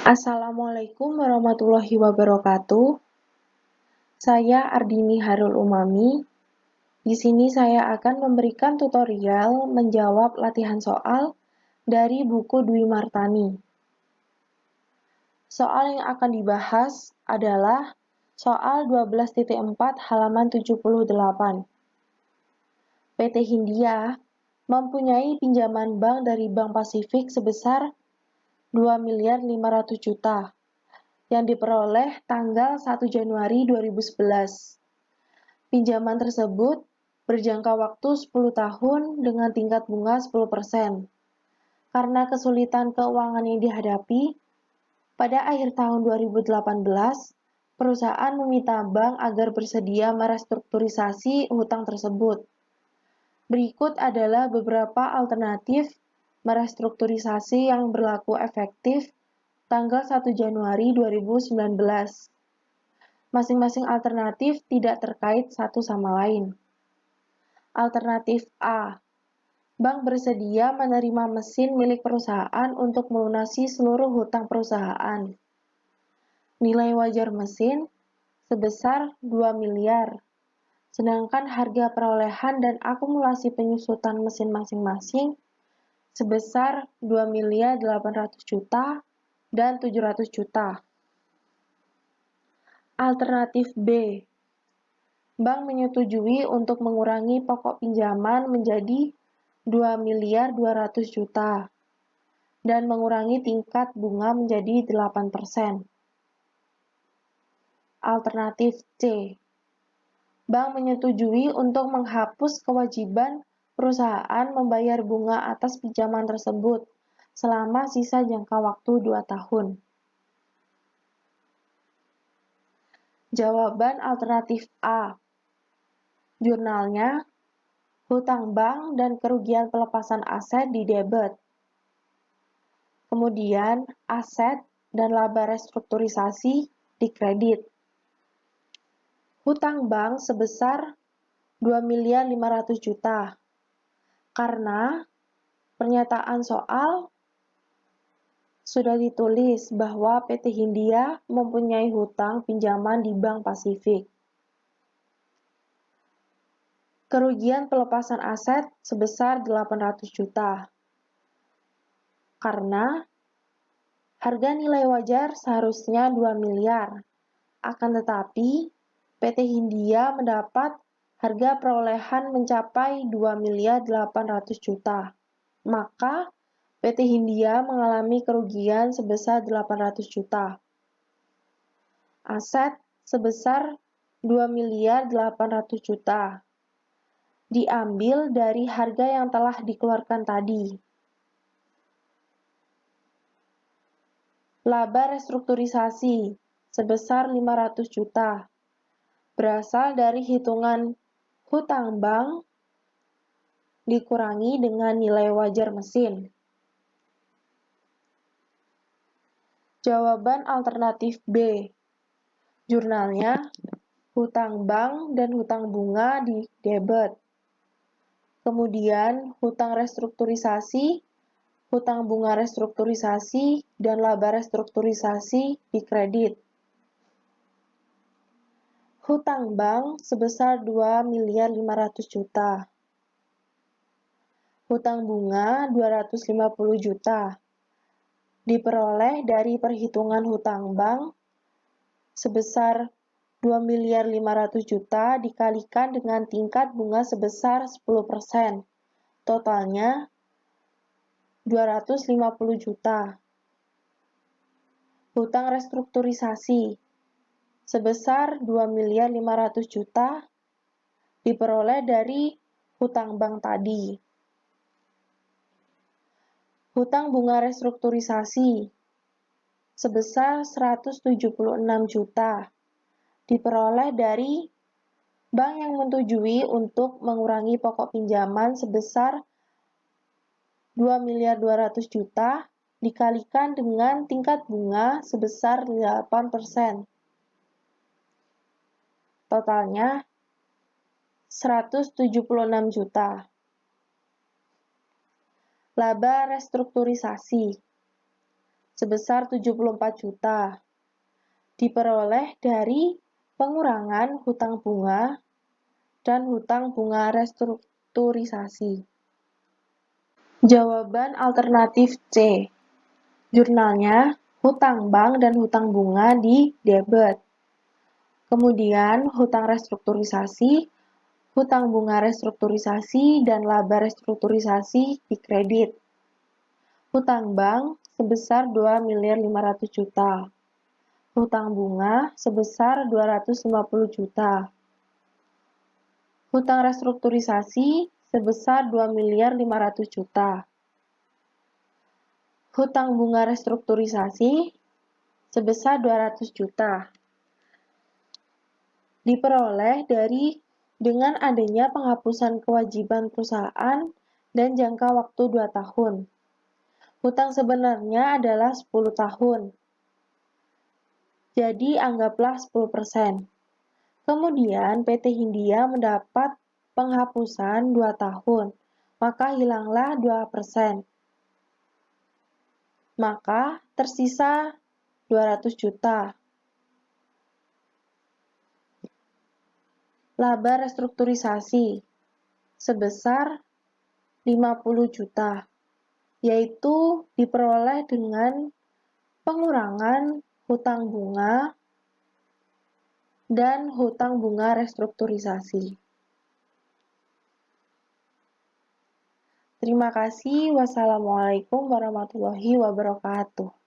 Assalamualaikum warahmatullahi wabarakatuh. Saya Ardini Harul Umami. Di sini saya akan memberikan tutorial menjawab latihan soal dari buku Dwi Martani. Soal yang akan dibahas adalah soal 12.4 halaman 78. PT Hindia mempunyai pinjaman bank dari Bank Pasifik sebesar 2.500.000.000 yang diperoleh tanggal 1 Januari 2011. Pinjaman tersebut berjangka waktu 10 tahun dengan tingkat bunga 10%. Karena kesulitan keuangan yang dihadapi, pada akhir tahun 2018, perusahaan meminta bank agar bersedia merestrukturisasi hutang tersebut. Berikut adalah beberapa alternatif merestrukturisasi yang berlaku efektif tanggal 1 Januari 2019. Masing-masing alternatif tidak terkait satu sama lain. Alternatif A. Bank bersedia menerima mesin milik perusahaan untuk melunasi seluruh hutang perusahaan. Nilai wajar mesin sebesar 2 miliar, sedangkan harga perolehan dan akumulasi penyusutan mesin masing-masing sebesar 2.800.000.000 dan 700.000.000. Alternatif B. Bank menyetujui untuk mengurangi pokok pinjaman menjadi 2.200.000.000 dan mengurangi tingkat bunga menjadi 8%. Alternatif C. Bank menyetujui untuk menghapus kewajiban perusahaan membayar bunga atas pinjaman tersebut selama sisa jangka waktu 2 tahun. Jawaban alternatif A. Jurnalnya, hutang bank dan kerugian pelepasan aset di debit. Kemudian, aset dan laba restrukturisasi di kredit. Hutang bank sebesar 2.500.000.000 karena pernyataan soal sudah ditulis bahwa PT Hindia mempunyai hutang pinjaman di Bank Pasifik. Kerugian pelepasan aset sebesar 800.000.000 karena harga nilai wajar seharusnya 2 miliar. Akan tetapi, PT Hindia mendapat harga perolehan mencapai 2.800.000.000. Maka, PT Hindia mengalami kerugian sebesar 800.000.000. Aset sebesar 2.800.000.000 diambil dari harga yang telah dikeluarkan tadi. Laba restrukturisasi sebesar 500.000.000 berasal dari hitungan hutang bank dikurangi dengan nilai wajar mesin. Jawaban alternatif B. Jurnalnya, hutang bank dan hutang bunga di debit. Kemudian, hutang restrukturisasi, hutang bunga restrukturisasi, dan laba restrukturisasi di kredit. Hutang bank sebesar 2.500.000.000. Hutang bunga 250 juta. Diperoleh dari perhitungan hutang bank sebesar 2.500.000.000 dikalikan dengan tingkat bunga sebesar 10%. Totalnya 250 juta. Hutang restrukturisasi sebesar 2.500.000.000 diperoleh dari hutang bank tadi. Hutang bunga restrukturisasi sebesar 176 juta diperoleh dari bank yang menyetujui untuk mengurangi pokok pinjaman sebesar 2.200.000.000 dikalikan dengan tingkat bunga sebesar 8%. Totalnya 176 juta. Laba restrukturisasi sebesar 74 juta diperoleh dari pengurangan hutang bunga dan hutang bunga restrukturisasi. Jawaban alternatif C. Jurnalnya, hutang bank dan hutang bunga di debit. Kemudian hutang restrukturisasi, hutang bunga restrukturisasi, dan laba restrukturisasi di kredit. Hutang bank sebesar 2.500.000 juta. Hutang bunga sebesar 250 juta. Hutang restrukturisasi sebesar 2.500.000 juta. Hutang bunga restrukturisasi sebesar 200 juta. Diperoleh dengan adanya penghapusan kewajiban perusahaan dan jangka waktu 2 tahun. Hutang sebenarnya adalah 10 tahun. Jadi anggaplah 10%. Kemudian PT Hindia mendapat penghapusan 2 tahun, maka hilanglah 2%. Maka tersisa 200 juta. Laba restrukturisasi sebesar 50 juta, yaitu diperoleh dengan pengurangan hutang bunga dan hutang bunga restrukturisasi. Terima kasih. Wassalamualaikum warahmatullahi wabarakatuh.